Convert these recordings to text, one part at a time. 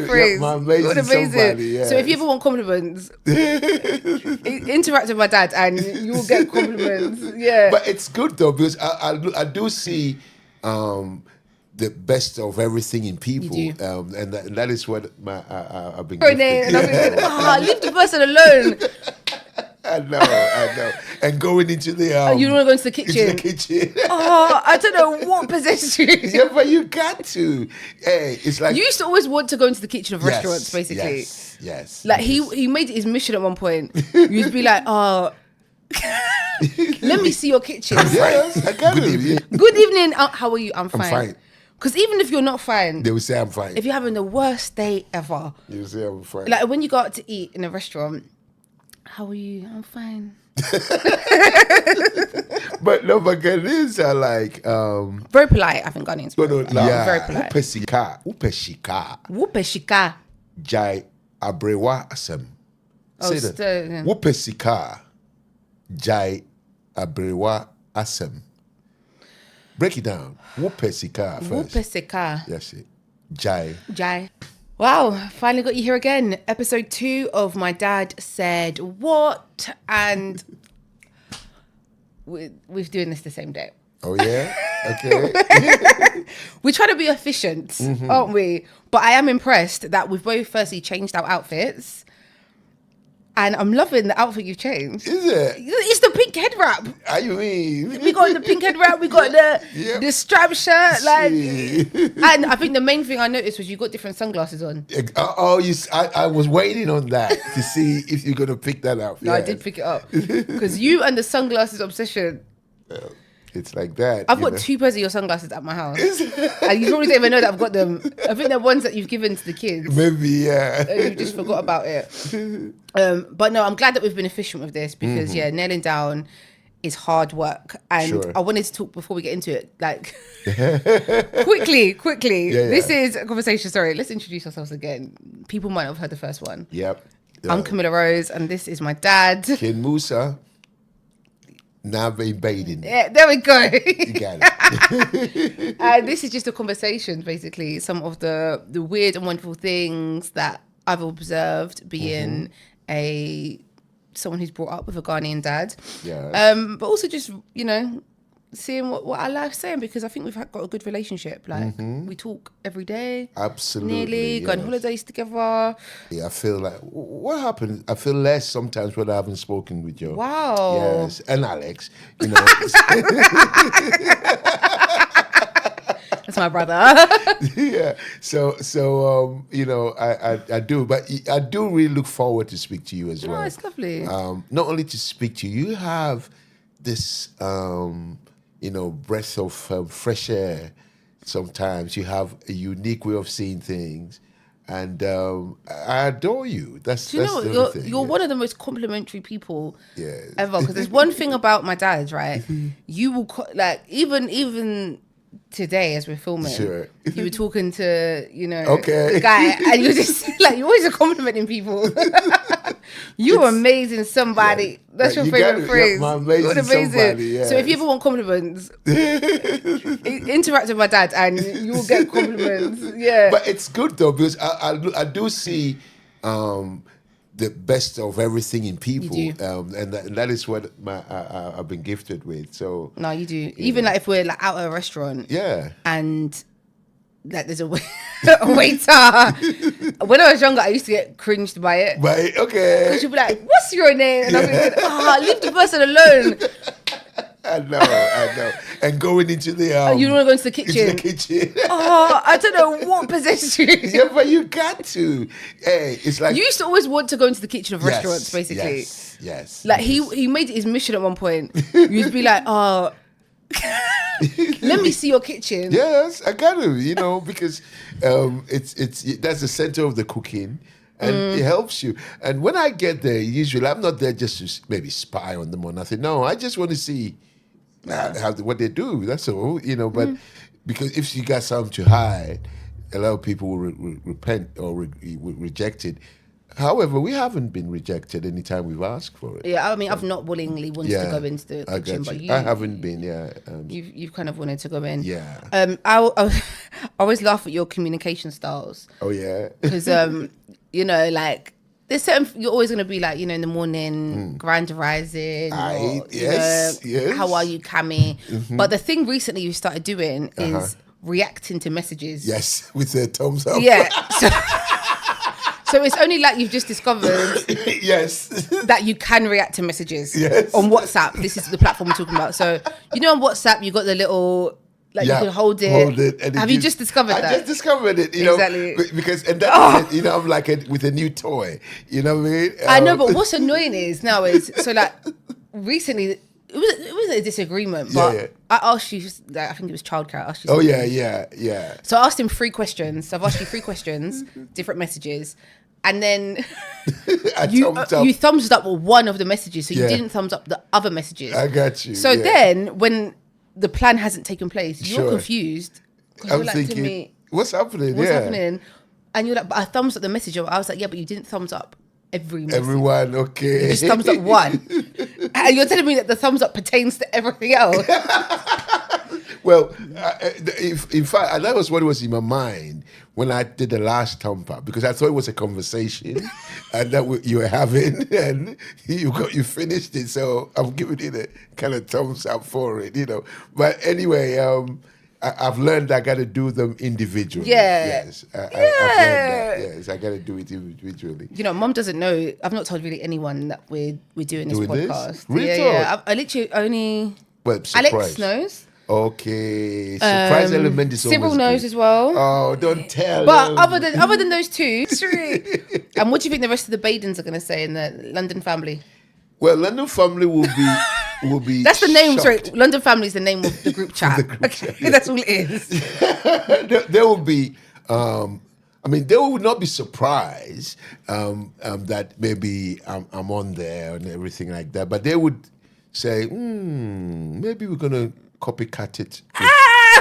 favorite Yeah, phrase. my amazing You're amazing. somebody, yes. So if you ever want compliments, interact with my dad and you will get compliments. Yeah. But it's good though because I do see the best of everything in people, You do. and that is what I've been Renee, and I'm gifted. thinking, leave the person alone. I know. And going into the You don't want to go into the kitchen. Into the kitchen. I don't know what possessed you. Yeah, but you got to. Hey, it's like You used to always want to go into the kitchen of restaurants, basically. Yes. Like he made it his mission at one point. You used to be like, let me see your kitchen. Yes, I got it. Good evening. How are you? I'm fine. fine. Because even if you're not fine, They will say I'm fine. if you're having the worst day ever, You will say I'm fine. like when you go out to eat in a restaurant, how are you? I'm fine. But Ghanaians are like Very polite. I think Ghanaians. Very polite. Upeshika. Wupeshika. Jai abrewa asem. Oh, Say that. Wupesika. Jai abrewa asem. Break it down. Wupesika first. Wupesika. Yes, it. Jai. Wow, finally got you here again. Episode 2 of My Dad Said What? And we're doing this the same day. Oh, yeah? Okay. We try to be efficient, aren't we? But I am impressed that we've both firstly changed our outfits. And I'm loving the outfit you've changed. Is it? It's the pink head wrap. You mean? We got the pink head wrap. We got the strap shirt. And I think the main thing I noticed was you got different sunglasses on. I was waiting on that to see if you're going to pick that up. No, I did pick it up. Because you and the sunglasses obsession. It's like that. I've got 2 pairs of your sunglasses at my house. And you probably don't even know that I've got them. I think they're ones that you've given to the kids. Maybe, yeah. And you just forgot about it. But no, I'm glad that we've been efficient with this because, nailing down is hard work. And I wanted to talk before we get into it, like, quickly. Yeah. This is a conversation. Sorry, let's introduce ourselves again. People might not have heard the first one. Yep. I'm Camilla Rose, and this is my dad. Ken Musa. Nave Baden. Yeah, there we go. You got it. And this is just a conversation, basically. Some of the weird and wonderful things that I've observed being someone who's brought up with a Ghanaian dad. Yeah. But also just, seeing what our life's saying, because I think we've got a good relationship. Like, we talk every day. Absolutely. Nearly. Go on holidays together. Yeah, I feel like, what happened? I feel less sometimes when I haven't spoken with you. Wow. Yes, and Alex. That's my brother. Yeah. So I do, but I do really look forward to speak to you as well. Oh, it's lovely. Not only to speak to you, you have this, breath of fresh air. Sometimes you have a unique way of seeing things, and I adore you. That's you're one of the most complimentary people ever. Because there's one thing about my dad, right? You will even today as we're filming, you were talking to the guy, and you're just like, you always are complimenting people. You're amazing somebody. Yeah. That's your favorite phrase. My amazing somebody. Yes. So if you ever want compliments, interact with my dad and you will get compliments. Yeah. But it's good though because I do see the best of everything in people, and that is what I've been gifted with. So no, you do. Even like if we're like out at a restaurant, and like there's a waiter. When I was younger, I used to get cringed by it. Right, okay. Because you'd be like, "What's your name?" And I'm thinking, leave the person alone. I know. And going into the you don't want to go into the kitchen. I don't know what possessed you. Yeah, but you got to. Hey, it's like you used to always want to go into the kitchen of restaurants, basically. Yes. Like he made it his mission at one point. You used to be like, let me see your kitchen. Yes, I got to, because it's that's the center of the cooking. And it helps you. And when I get there, usually I'm not there just to maybe spy on them or nothing. No, I just want to see what they do. That's all, But because if you got something to hide, a lot of people will repent or will reject it. However, we haven't been rejected anytime we've asked for it. Yeah, I mean, I've not willingly wanted to go into the kitchen, but I haven't been. You've kind of wanted to go in. Yeah. I always laugh at your communication styles. Oh yeah. Because you know, like there's certain you're always gonna be like, you know, in the morning, grand rising, or, yes. How are you, Cammy? But the thing recently you started doing is reacting to messages. Yes, with the thumbs up. Yeah. So it's only like you've just discovered yes that you can react to messages on WhatsApp. This is the platform we're talking about. So you know on WhatsApp you got the little you can hold it. And have you just discovered that? I just discovered it, you know, because you know, I'm like with a new toy. You know what I mean? I know, but what's annoying is so like recently. It was a disagreement, but I asked you, I think it was childcare. I asked you yeah. So I asked him 3 questions. So I've asked you 3 questions, different messages. And then you thumbs up one of the messages. So you didn't thumbs up the other messages. I got you. So then when the plan hasn't taken place, you're confused. I'm like, thinking, to me, what's happening? What's happening? And you're like, but I thumbs up the message. I was like, yeah, but you didn't thumbs up everyone, okay. You just thumbs up one. And you're telling me that the thumbs up pertains to everything else. Well, in fact, that was what was in my mind when I did the last thumb up, because I thought it was a conversation and that you were having, and you finished it. So I'm giving it a kind of thumbs up for it, you know. But anyway, I've learned I got to do them individually. Yeah. Yes. I've learned that. Yes, I got to do it individually. You know, Mum doesn't know. I've not told really anyone that we're doing this podcast. Really? Yeah. I literally only. Well, Alex knows. Okay. Surprise element is Cyril always knows good. as well. Oh, don't tell. But other than those 2, and what do you think the rest of the Badens are going to say in the London family? Well, London family will be. That's the name. Shocked. Sorry, London family is the name of the group chat. That's all it is. There will be. I mean, they will not be surprised that maybe I'm on there and everything like that. But they would say, maybe we're gonna copycat it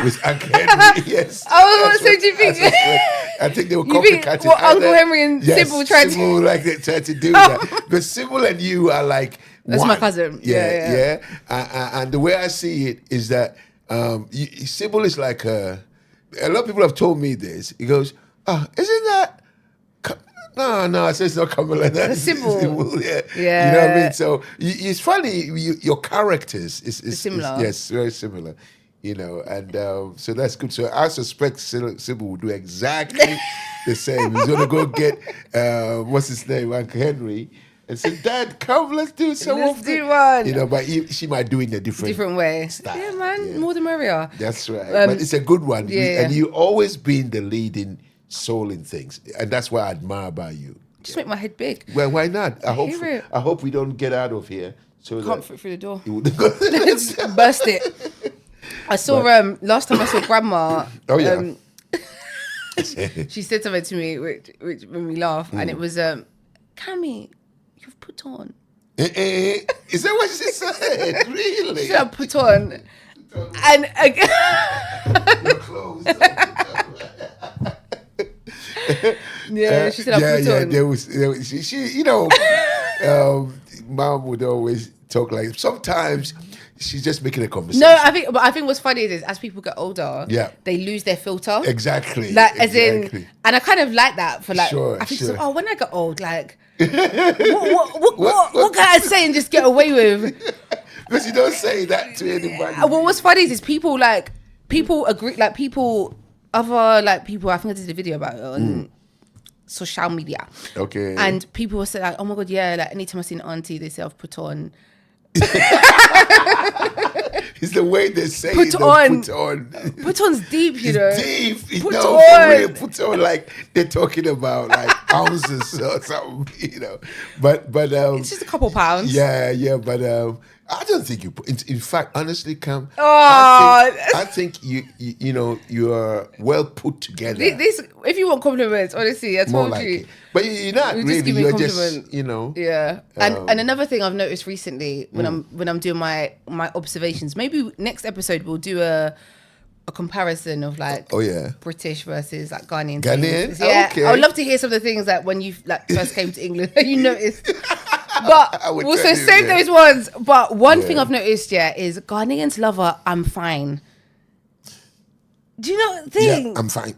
with Uncle Henry. Yes. Oh, so do you think? I think they will copycat it. What Uncle Henry and Sybil tried to like they tried to do that. But Sybil and you are like. That's my cousin. Yeah. And the way I see it is that Sybil is like a lot of people have told me this. He goes, isn't that? No, I say it's not Camilla. That's Sybil. Yeah. You know what I mean? So it's funny. Your characters is similar. Yes, very similar. You know, and so that's good. So I suspect Sybil will do exactly the same. He's gonna go get what's his name, Uncle Henry, and say, "Dad, come, let's do some. Let's do one." You know, but she might do it in a different way. Style. Yeah, man, more the merrier. That's right. But it's a good one. Yeah. And you always been the leading soul in things, and that's what I admire about you. Just make my head big. Well, why not? I hope we don't get out of here. So can't fit through the door. Let's burst it. I saw last time I saw Grandma. Oh yeah. She said something to me which made me laugh, and it was, "Cammy, you've put on." Is that what she said? Really? She said, "Put on," and your clothes. Yeah, she said, "I put on." There was she you know, Mom would always talk like sometimes. She's just making a conversation. No, I think what's funny is as people get older, they lose their filter. Exactly. Like as in, and I kind of like that for like. Sure, I think so. Oh, when I get old, like, what can I say and just get away with? Because you don't say that to anybody. Well, what's funny is people agree, like other people. I think I did a video about it on social media. Okay. And people will say like, "Oh my god, yeah!" Like anytime I see an auntie, they say I've put on. It's the way they say put it. On. Put on. Put on's deep, you know. It's deep. Put on. For real. Put on like they're talking about like ounces or something, you know. But it's just a couple pounds. Yeah. But I don't think you put. In fact, honestly, Cam, I think you know you are well put together. This, if you want compliments, honestly, I told like you. It. But you're not really. You're just, you know. Yeah. And another thing I've noticed recently when I'm doing my observations, maybe next episode we'll do a a comparison of like British versus like Ghanaian. Ghanaian? Yeah. Okay. I would love to hear some of the things that when you like first came to England you noticed. But also save those ones. But one thing I've noticed, is Ghanaians love I'm fine. Do you know the thing? Yeah, I'm fine.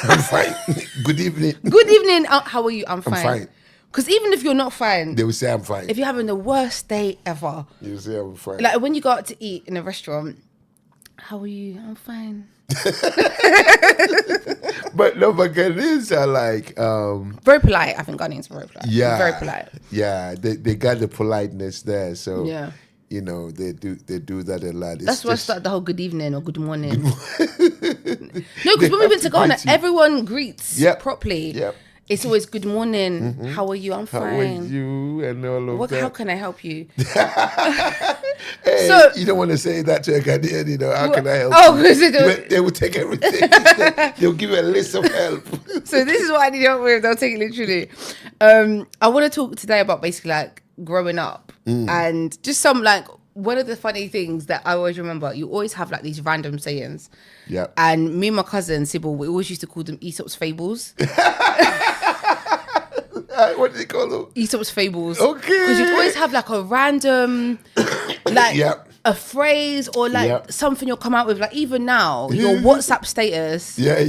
I'm fine. Good evening. Good evening. How are you? I'm fine. I'm fine. Because even if you're not fine, they will say I'm fine. If you're having the worst day ever, you will say I'm fine. Like when you go out to eat in a restaurant, how are you? I'm fine. But Ghanaians are like very polite. I think Ghanaians are very polite. Yeah, very polite. Yeah, they got the politeness there. So you know they do that a lot. That's why I started the whole good evening or good morning. No, because when we went to Ghana, everyone greets properly. Yep. It's always good morning. Mm-hmm. How are you? I'm fine. How are you? And all of that. How can I help you? Hey, so, you don't want to say that to a Ghanaian, you know, how can I help you? They will take everything. They'll give you a list of help. So this is what I need help with. They'll take it literally. I want to talk today about basically like growing up and just some like, one of the funny things that I always remember, you always have like these random sayings. Yeah. And me and my cousin, Sybil, we always used to call them Aesop's fables. What do they call them? Aesop's fables. Okay. Because you'd always have like a random, like a phrase or like something you'll come out with. Like even now, your WhatsApp status. Yeah.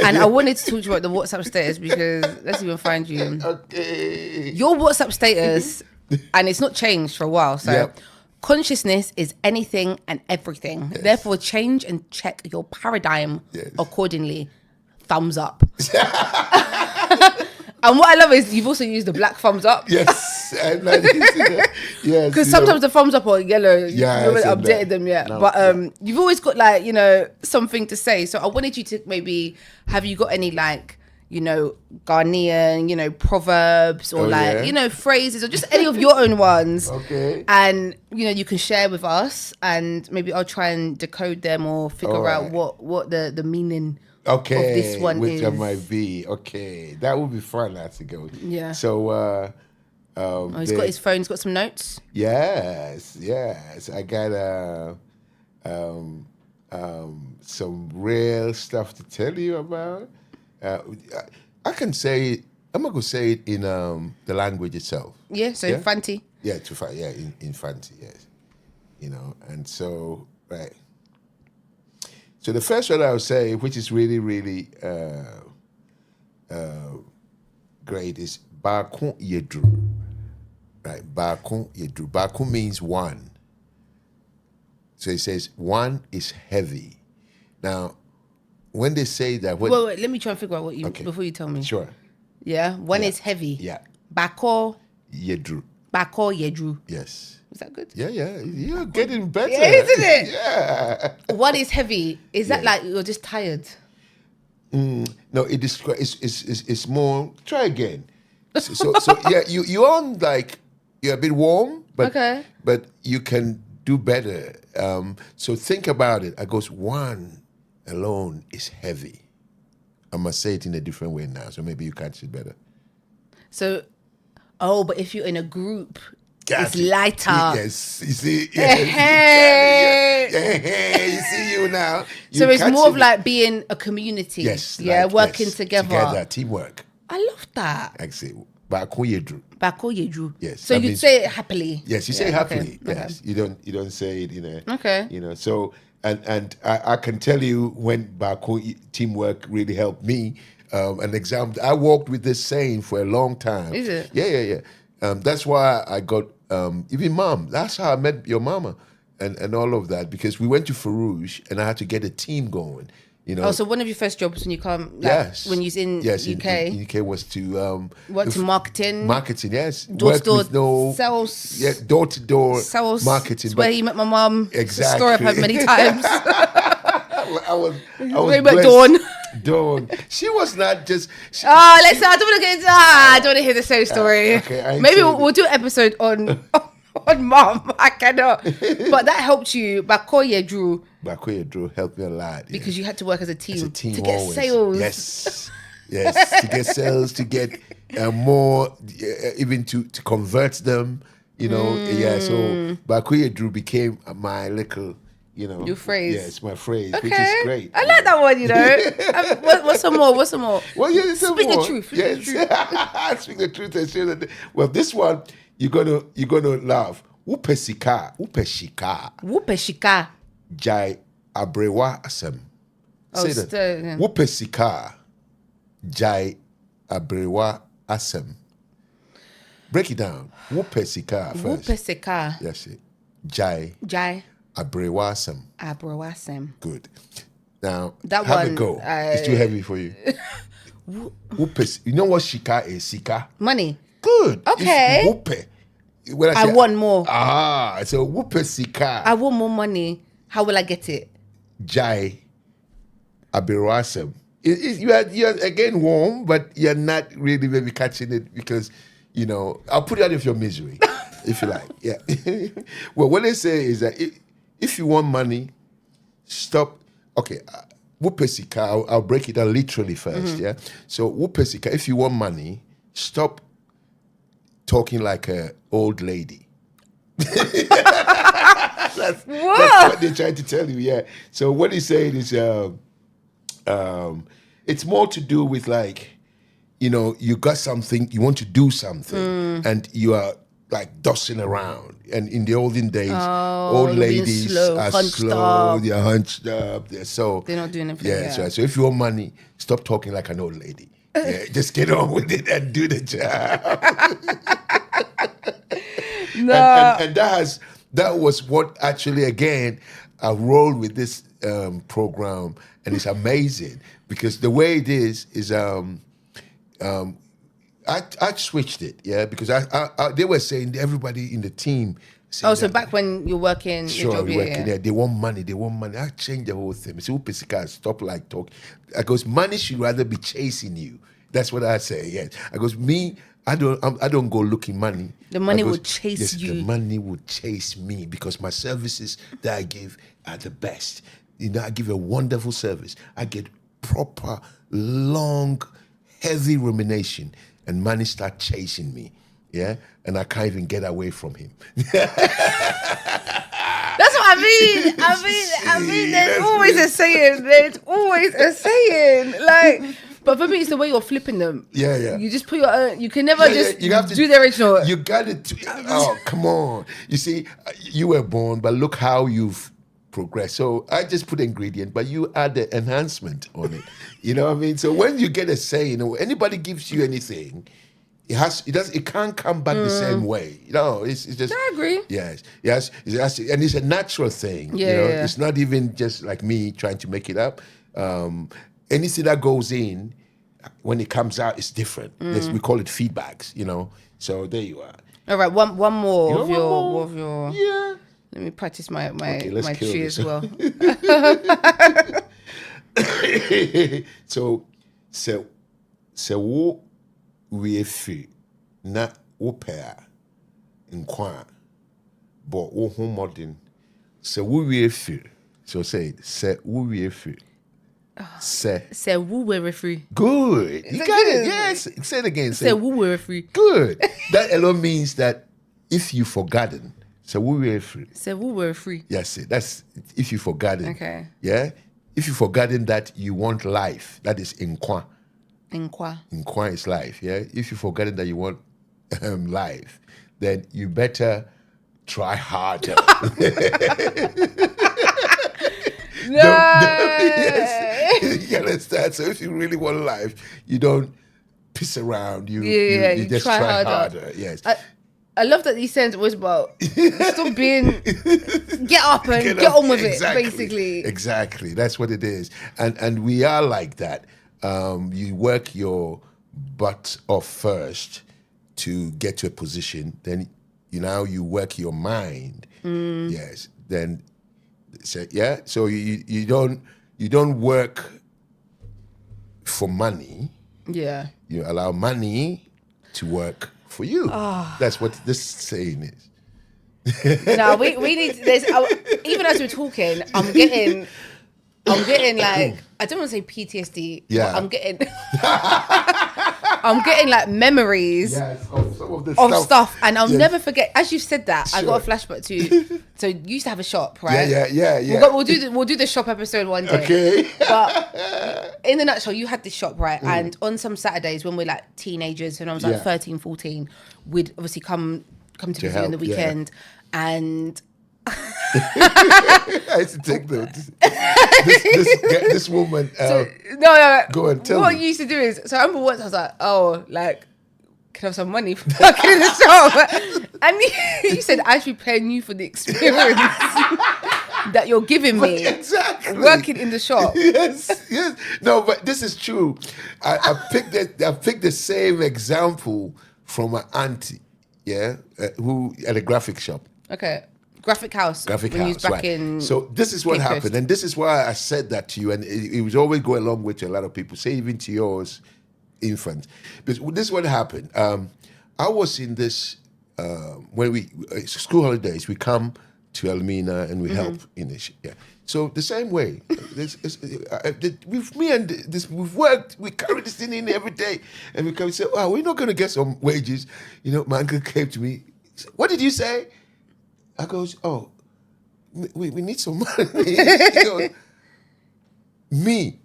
And I wanted to talk to you about the WhatsApp status because let's even find you. Okay. Your WhatsApp status, and it's not changed for a while. So consciousness is anything and everything. Yes. Therefore, change and check your paradigm accordingly. Thumbs up. And what I love is you've also used the black thumbs up. Yes. Yes. Because sometimes the thumbs up are yellow. Yeah. You haven't updated them yet. No, but you've always got like, you know, something to say. So I wanted you to maybe, have you got any like, you know, Ghanaian, you know, proverbs or you know, phrases or just any of your own ones. Okay. And, you know, you can share with us and maybe I'll try and decode them or figure out what the meaning of this one which is. Which might be. Okay. That would be fun, that's a good. Yeah. So, he's got his phone, he's got some notes. Yes. I got some real stuff to tell you about. I can say it. I'm not gonna say it in the language itself. Yeah, so Fanti. Yeah, in Fanti, yes. You know, and so right. So the first one I would say, which is really, really great, is Bakun Yedru. Right, Bakun Yedru. Bakun means one. So it says one is heavy. Now, when they say that... Wait, let me try and figure out what you... Before you tell me. Sure. Yeah? One is heavy. Yeah. Bako Yedru. Yes. Is that good? Yeah. You're getting better. Yeah, isn't it? Yeah. One is heavy. Is that like you're just tired? No, it's more... Try again. So yeah, you're on like... You're a bit warm, but you can do better. So think about it. I goes, one alone is heavy. I must say it in a different way now, so maybe you catch it better. So, but if you're in a group, it's lighter. Yes, you see. Yes, hey, you see you now. So it's more of like being a community. Yes. Working together. Together, teamwork. I love that. Actually, Bako Yedru. Yes. So you'd say it happily. Yes, you say happily. Okay. Yes. You don't say it in a. Okay. You know, so and I can tell you when Bako teamwork really helped me. An example. I walked with this saying for a long time. Is it? Yeah. That's why I got even mom. That's how I met your mama, and all of that, because we went to Farouche and I had to get a team going. You know. Oh, so one of your first jobs when you come, when you was in UK, in UK was to work in marketing. Marketing, yes. Door-to-door sales. Yeah, door-to-door sales. Marketing. That's where you met my mum. Exactly. It's a story I've heard many times. I was blessed. Dawn. She was not just. I don't want to get into. I don't want to hear the same story. Okay, maybe we'll do an episode on mom. I cannot. But that helped you. Bako Yedru helped me a lot. Because you had to work as a team. To get always. sales. Yes. To get sales, to get more, even to convert them, you know. Yeah, so Bako Yedru became my little, Your phrase. Yeah, it's my phrase, Okay. which is great. I like that one, What's some more? Well, yeah, Speak the truth. Yes. Speak the truth and say that. Well, this one, you're gonna laugh. Upesika. Jai abrewa asem. Say that. Upesika. Jai abrewa asem. Break it down. Wupesika first. Wupesika. Yes, Jai. Abrewasem. Good. Now, that have one, a go. It's too heavy for you. You know what shika is? Sika? Money. Good. Okay. When I want more. So wupe sika. I want more money. How will I get it? Jai abrewasem. You're again warm, but you're not really maybe catching it because, I'll put you out of your misery, if you like. Yeah. Well, what they say is that if you want money, stop. Okay, wupesika. I'll break it down literally first. Yeah. So wupesika. If you want money, stop talking like an old lady. That's what they're trying to tell you. Yeah. So what he's saying is, it's more to do with like, you got something, you want to do something, and you are like dusting around. And in the olden days, old ladies are slow, they're hunched up, they're not doing anything. Yeah, yeah. So if you want money, stop talking like an old lady. Yeah, just get on with it and do the job. And that was what actually, again, I rolled with this program, and it's amazing because the way it is I switched it, yeah, because I they were saying everybody in the team. So back when you're working, sure, your job, yeah, they want money. I changed the whole thing. So stop like talk. I goes, money should rather be chasing you. That's what I say. Yes, I goes, me. I don't go looking money. The money will chase you. The money will chase me because my services that I give are the best. I give a wonderful service. I get proper, long, heavy rumination, and money start chasing me. Yeah, and I can't even get away from him. That's what I mean. I mean, there's always a saying. Like, but for me, it's the way you're flipping them. Yeah. You just put your you can never you have to do the original. You got it. Oh, come on. You see, you were born, but look how you've progressed. So I just put ingredient, but you add the enhancement on it. You know what I mean? So when you get a say, anybody gives you anything, it can't come back the same way. It's just. I agree. Yes, and it's a natural thing. Yeah. It's not even just like me trying to make it up. Anything that goes in, when it comes out, it's different. We call it feedbacks. So there you are. All right, one more of your. Yeah. Let me practice my tree as well. So wo we fi na wo pair nkwa but wo ho modern. So wo we fi. So say wo we fi. Say woo were free. Good. You got it. Yes. Say it again. Say woo were free. Good. That alone means that if you've forgotten, so woo were free. Say woo were free. Yes. That's if you've forgotten. Okay. Yeah. If you've forgotten that you want life, that is inkwa. Inkwa is life. Yeah. If you've forgotten that you want life, then you better try harder. Yes. You understand? So if you really want life, you don't piss around. You just try harder. Yes. I love that these sentences was about stop being, get up and get on with it, basically. Exactly. That's what it is. And we are like that. You work your butt off first to get to a position. Then you work your mind. Yes. Then so you don't work for money. Yeah. You allow money to work for you. That's what this saying is. No, we need this. Even as we're talking, I'm getting like, I don't want to say PTSD. Yeah. But I'm getting like memories of stuff. And I'll never forget, as you said that, I got a flashback to, so you used to have a shop, right? Yeah. We'll do the shop episode one day. Okay. But in a nutshell, you had this shop, right? And on some Saturdays when we're like teenagers, and I was like 13, 14, we'd obviously come to visit you on the weekend. And I used to take this woman. No. Go on, tell me. What you used to do is, so I remember once I was like, oh, like, can I have some money for working in the shop? And you said, I should be paying you for the experience that you're giving me. Exactly. Working in the shop. Yes. No, but this is true. I picked the same example from my auntie, who at a graphic shop. Okay. Graphic house. Back in so this is what happened. And this is why I said that to you. And it was always go along with a lot of people, say even to yours, infants. But this is what happened. I was in this, when school holidays, we come to Elmina and we help in this. Yeah. So the same way, we've worked, we carry this thing in every day. And we come and say, oh, we're not going to get some wages. You know, my uncle came to me, said, what did you say? I goes, oh, we need some money. He goes, me,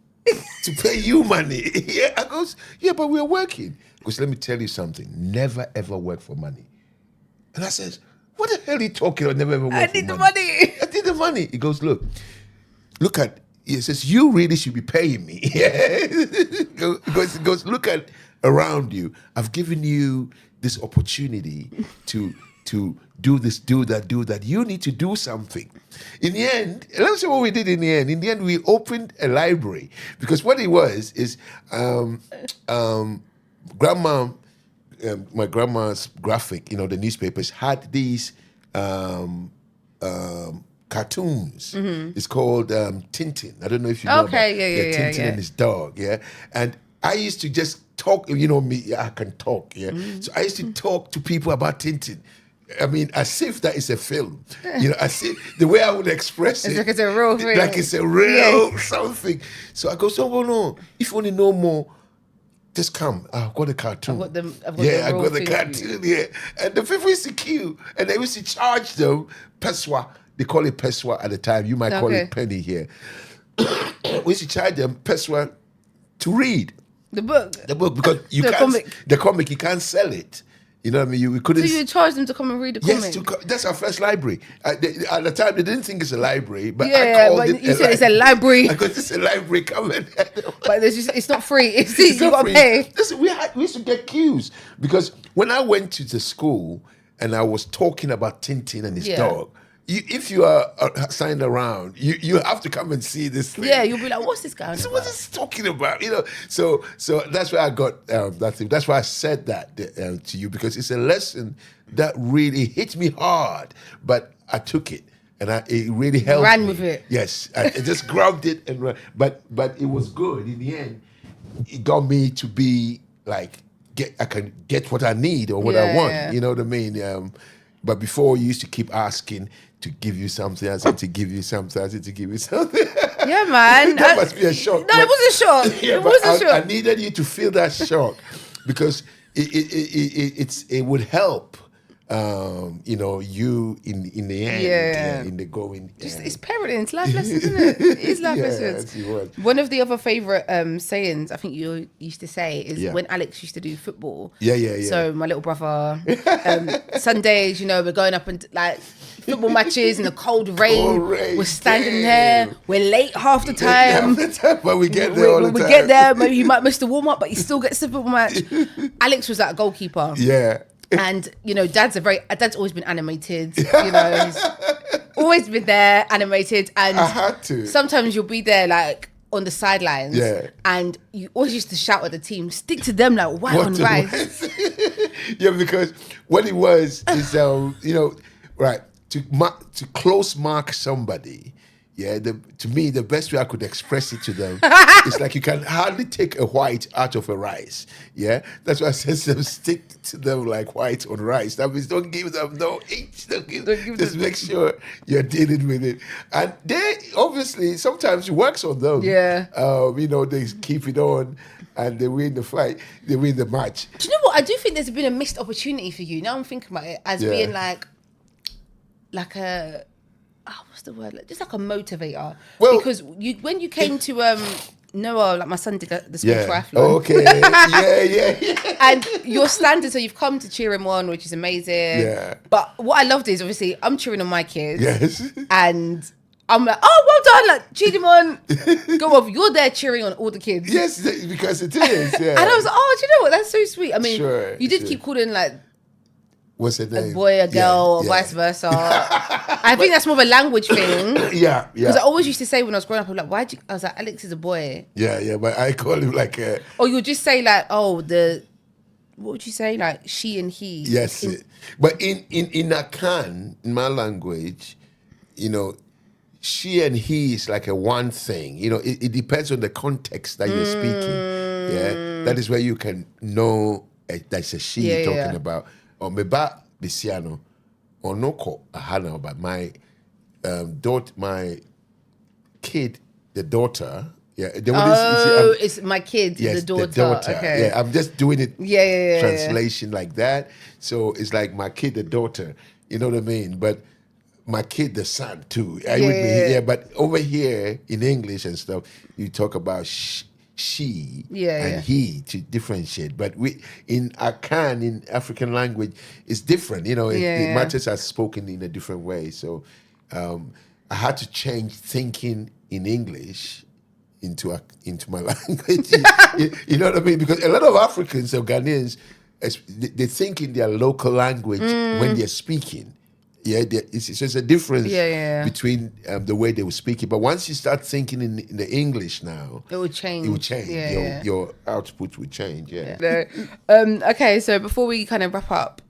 to pay you money. Yeah, I goes, yeah, but we're working. Because let me tell you something, never ever work for money. And I says, what the hell are you talking about? Never ever work for money. I need the money. I need the money. He goes, look at, he says, you really should be paying me. Yeah. He goes, look at around you. I've given you this opportunity to do this, do that. You need to do something. In the end, let me say what we did in the end. In the end, we opened a library because what it was is grandma, my grandma's graphic, the newspapers had these cartoons. It's called Tintin. I don't know if you know about Tintin and his dog. Yeah, and I used to just talk. You know me, I can talk. Yeah, so I used to talk to people about Tintin. I mean, as if that is a film. As if the way I would express it. Like it's a real thing. Like it's a real something. So I go, no. If you want to know more, just come. I've got a cartoon. I've got the cartoon, yeah. And the people used to queue, and they used to charge them peswa. They call it peswa at the time. You might call it penny here. We used to charge them peswa to read. The book, because the comic, you can't sell it. You know what I mean? We couldn't. So you charge them to come and read the comic? Yes, that's our first library. At the time, they didn't think it's a library, but you said it's a library. I got it's a library coming. But it's not free. You got to pay. Listen, we used to get queues because when I went to the school and I was talking about Tintin and his dog. If you are signed around, you have to come and see this thing. Yeah, you'll be like, what's this guy? So what is he talking about? So that's why I got that thing. That's why I said that to you, because it's a lesson that really hit me hard, but I took it and it really helped. Ran with it. Yes, I just grabbed it and ran. But it was good in the end. It got me to be like I can get what I need or what I want. Yeah. You know what I mean? But before, you used to keep asking to give you something, I said to give you something, I said to give you something. Yeah, man. That must be a shock. No, it was a shock. Yeah, it was a shock. I needed you to feel that shock because it would help. You in the end, in the going. It's parenting, it's life lessons, isn't it? It's life lessons. One of the other favorite sayings I think you used to say is when Alex used to do football. Yeah. So my little brother, Sundays, we're going up and like football matches in the cold rain. We're standing there. We're late half the time. But we get there all the time. We get there. Maybe you might miss the warm up, but he still gets the football match. Alex was that goalkeeper. Yeah. And Dad's always been animated. He's always been there, animated. And I had to. Sometimes you'll be there like on the sidelines, and you always used to shout at the team, "Stick to them like white on rice." Yeah, because what it was is right to close mark somebody. Yeah, to me, the best way I could express it to them is like you can hardly take a white out of a rice. Yeah, that's why I said to them, stick to them like white on rice. That means don't give them no inch. Just make sure you're dealing with it. And they obviously sometimes it works on them. Yeah. They keep it on. and they win the fight, they win the match. Do you know what? I do think there's been a missed opportunity for you. Now I'm thinking about it as being like a, what's the word? Just like a motivator. Well, because when you came to Noah, like my son did the school triathlon. Okay. yeah. And your standards, so you've come to cheer him on, which is amazing. Yeah. But what I loved is obviously I'm cheering on my kids. Yes. And I'm like, oh, well done, like cheer him on. Go off. You're there cheering on all the kids. Yes, because it is. Yeah. And I was like, oh, do you know what? That's so sweet. I mean, you did keep calling like, what's her name? A boy, a girl, or vice versa. I think that's more of a language thing. Yeah. Because I always used to say when I was growing up, I'm like, I was like, Alex is a boy. Yeah, but I call him like a... Or you'll just say like, what would you say? Like she and he. Yes. But in Akan, in my language, she and he is like a one thing. It depends on the context that you're speaking. Yeah. That is where you can know that's a she talking about. Or meba bisiano or noko ahana, but my daughter, my kid, the daughter. Yeah. It's my kid, yes, the daughter. The daughter. Okay. Yeah, I'm just doing it. Yeah. Translation like that. So it's like my kid, the daughter. You know what I mean? But my kid, the son too. Yeah. But over here in English and stuff, you talk about she and he to differentiate. But in Akan, in African language, it's different. Matters are spoken in a different way. So I had to change thinking in English into my language. You know what I mean? Because a lot of Africans or Ghanaians, they think in their local language when they're speaking. Yeah, it's a difference between the way they were speaking. But once you start thinking in the English now, it will change. Your output will change. Okay, so before we kind of wrap up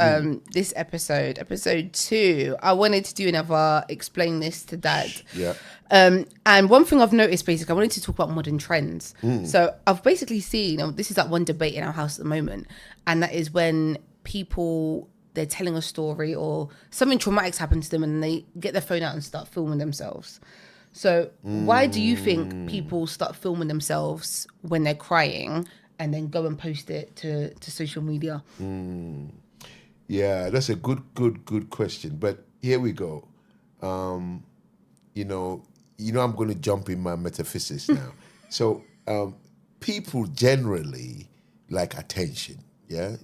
this episode 2, I wanted to do another explain this to Dad. Yeah. And one thing I've noticed, basically, I wanted to talk about modern trends. So I've basically seen, this is like one debate in our house at the moment, and that is when people, they're telling a story or something traumatic's happened to them and they get their phone out and start filming themselves. So why do you think people start filming themselves when they're crying and then go and post it to social media? Yeah, that's a good question. But here we go. I'm going to jump in my metaphysics now. So people generally like attention. Yeah,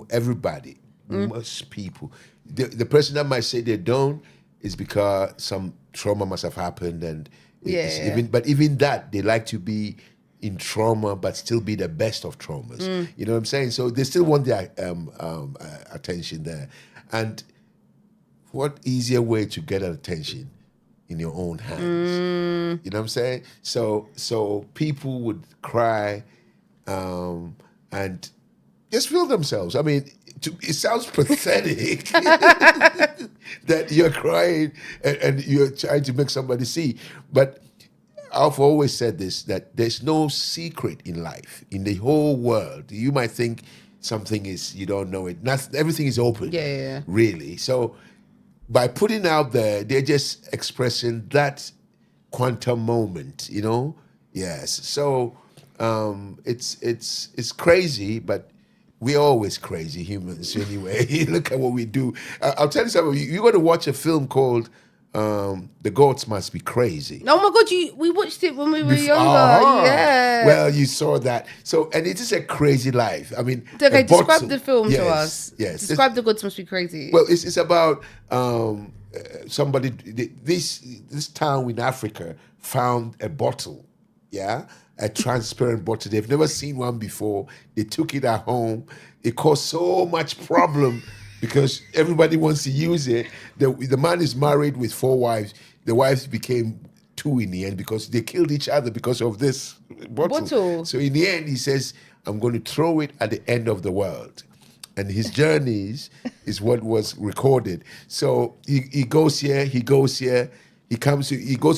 everybody. Most people, the person that might say they don't is because some trauma must have happened, and even that, they like to be in trauma but still be the best of traumas. You know what I'm saying? So they still want their attention there. And what easier way to get attention in your own hands? You know what I'm saying? So people would cry and just feel themselves. I mean, it sounds pathetic that you're crying and you're trying to make somebody see. But I've always said this, that there's no secret in life, in the whole world. You might think something is, you don't know it. Everything is open, really. So by putting out there, they're just expressing that quantum moment, Yes. So it's crazy, but we're always crazy humans anyway. Look at what we do. I'll tell you something. You're going to watch a film called The Gods Must Be Crazy. Oh my God, we watched it when we were younger. Yeah. Well, you saw that. So, and it is a crazy life. I mean, okay, describe the film to us. Yes. Describe The Gods Must Be Crazy. Well, it's about somebody, this town in Africa found a bottle, a transparent bottle. They've never seen one before. They took it at home. It caused so much problem because everybody wants to use it. The man is married with 4 wives. The wives became 2 in the end because they killed each other because of this bottle. So in the end, he says, I'm going to throw it at the end of the world. And his journeys is what was recorded. So he goes here, he goes here, he goes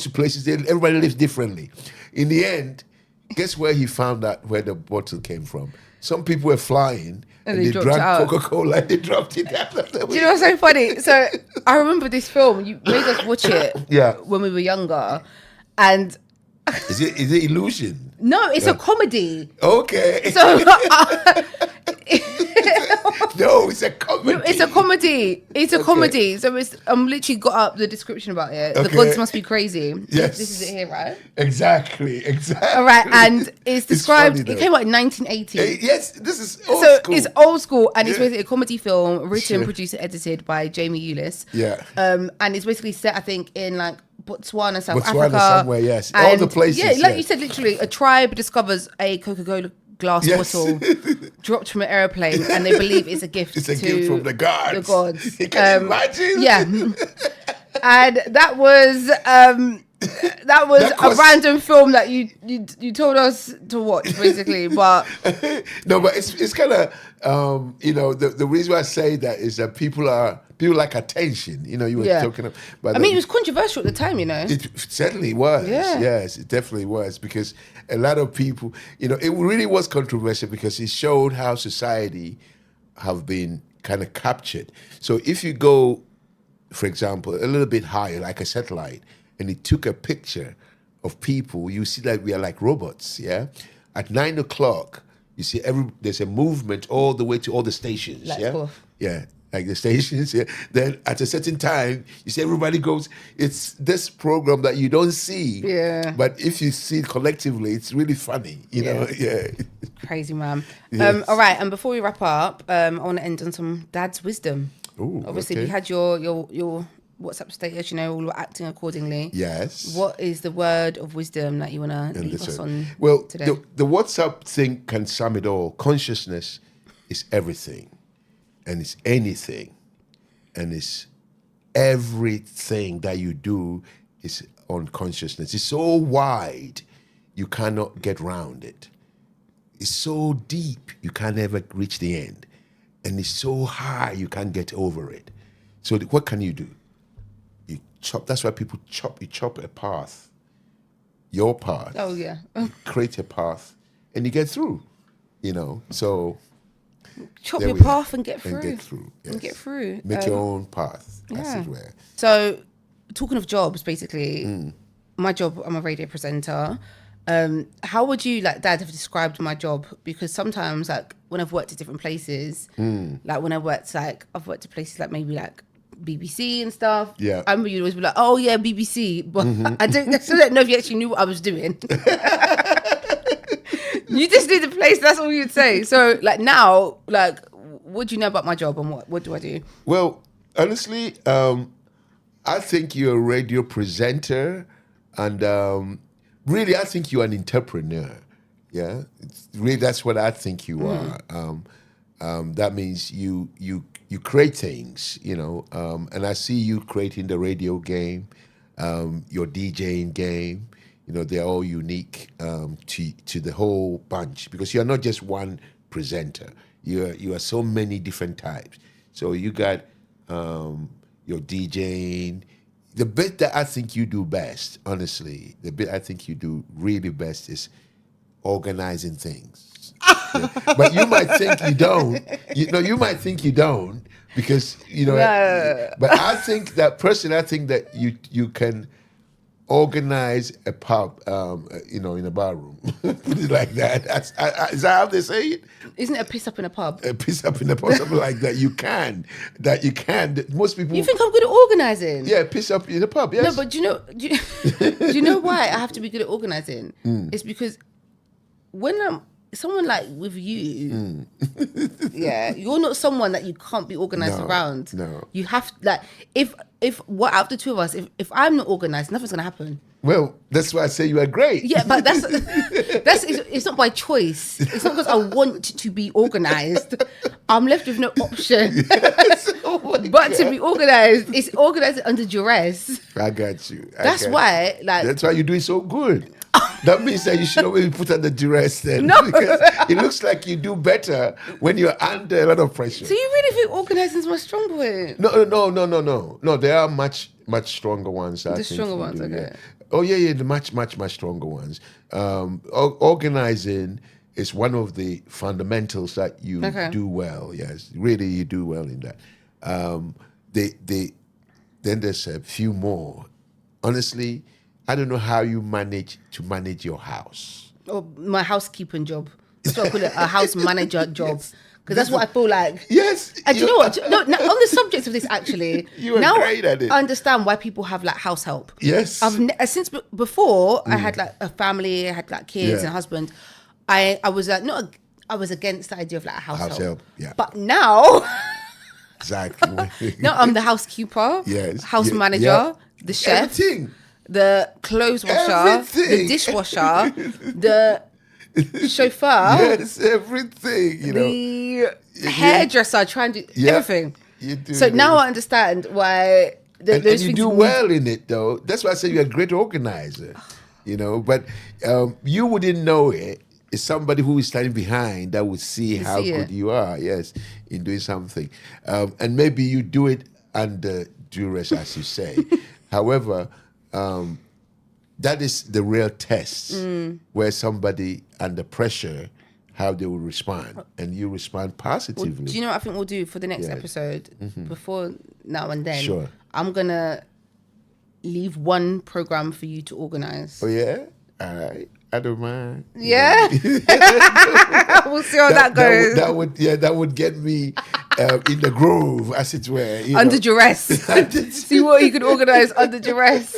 to places. Everybody lives differently. In the end, guess where he found out where the bottle came from? Some people were flying and they drank Coca-Cola and they dropped it out of the way. Do you know what's so funny? So I remember this film. You made us watch it when we were younger. And Is it illusion? No, it's a comedy. Okay. So no, it's a comedy. No, it's a comedy. It's a comedy. So I'm literally got up the description about it. The gods must be crazy. Yes. This is it here, right? Exactly. All right, and it's described. It came out in 1980. Yes, this is old school. It's old school, and it's basically a comedy film written, produced, and edited by Jamie Eulis. Yeah. And it's basically set, I think, in like Botswana, South Africa. Somewhere, yes. All the places. Yeah, like you said, literally, a tribe discovers a Coca-Cola glass bottle dropped from an airplane, and they believe it's a gift. It's a gift from the gods. The gods. Can you imagine? Yeah. And that was a random film that you told us to watch, basically. But no, but it's kind of the reason why I say that is that people like attention. You were talking about. But I mean, it was controversial at the time. It certainly was. Yeah. Yes, it definitely was, because a lot of people, it really was controversial because it showed how society have been kind of captured. So if you go, for example, a little bit higher, like a satellite, and it took a picture of people, you see that we are like robots, yeah? At 9 o'clock, you see there's a movement all the way to all the stations, Yeah, like the stations, yeah. Then at a certain time, you see everybody goes, it's this program that you don't see. Yeah. But if you see it collectively, it's really funny, you know? Yeah. Crazy, man. Yes. All right, and before we wrap up, I want to end on some dad's wisdom. Ooh, obviously, we had your WhatsApp status, all were acting accordingly. Yes. What is the word of wisdom that you want to leave us on today? The WhatsApp thing can sum it all. Consciousness is everything, and it's anything, and it's everything that you do is on consciousness. It's so wide, you cannot get round it. It's so deep, you can't ever reach the end. And it's so high, you can't get over it. So what can you do? You chop. That's why people chop. You chop a path, your path. Oh, yeah. Create a path, and you get through, So chop your path and get through. And get through. Yes. And get through. Make your own path, as it were. So, talking of jobs, basically, my job, I'm a radio presenter. How would you, Dad, have described my job? Because sometimes, when I've worked at different places, like when I've worked at places like maybe like BBC and stuff. Yeah. I remember you'd always be like, "Oh yeah, BBC," but I still don't know if you actually knew what I was doing. You just knew the place. That's all you'd say. So now, what do you know about my job and what do I do? Well, honestly, I think you're a radio presenter, and really, I think you're an entrepreneur. Yeah, that's what I think you are. That means you create things, and I see you creating the radio game, your DJing game. They're all unique to the whole bunch, because you're not just one presenter. You are so many different types. So you got your DJing. The bit that I think you do best, honestly, the bit I think you do really best is organizing things. Yeah. But you might think you don't. You might think you don't, because But I think that you can organize a pub, in a bar room. Put it like that. Is that how they say it? Isn't it a piss up in a pub? A piss up in a pub, something like that. You can. Most people. You think I'm good at organizing? Yeah, piss up in a pub. Yes. No, but do you know why I have to be good at organizing? It's because when I'm someone like with you, you're not someone that you can't be organized around. No, you have if what out of the two of us, if I'm not organized, nothing's gonna happen. Well, that's why I say you are great. Yeah, but it's not by choice. It's not because I want to be organized. I'm left with no option but to be organized. It's organized under duress. I got you. That's why you do it so good. That means that you should always put under duress then. No. Because it looks like you do better when you're under a lot of pressure. So you really think organizing is my strong point? No. No, there are much stronger ones. The stronger ones, okay. Yeah. Oh, yeah, the much stronger ones. Organizing is one of the fundamentals that you do well. Yes, really, you do well in that. Then there's a few more. Honestly, I don't know how you manage your house. Or my housekeeping job. That's what I call it, a house manager job. Yes. Because that's what I feel like. Yes. And do you know what? No, now, on the subject of this, actually, you were now great at it. I understand why people have like house help. Yes. Since before I had like a family, I had like kids and a husband. I was like I was against the idea of like a house help. Yeah. But now, exactly. now I'm the housekeeper, house manager, the chef, everything. the clothes washer, the dishwasher, the chauffeur, yes, everything. You know, the hairdresser, trying to do everything. You do. So now I understand why and those you things do well in it, though. That's why I say you're a great organizer. You know, but you wouldn't know it. It's somebody who is standing behind that would see how good you are. Yes, in doing something, and maybe you do it under duress, as you say. However, that is the real test where somebody under pressure, how they will respond, and you respond positively. Well, do you know what I think we'll do for the next episode? Before now and then, sure. I'm gonna leave one program for you to organize. Oh yeah, all right. I don't mind. Yeah, we'll see how that goes. That would get me in the groove, as it were. Under duress. See what you can organize under duress.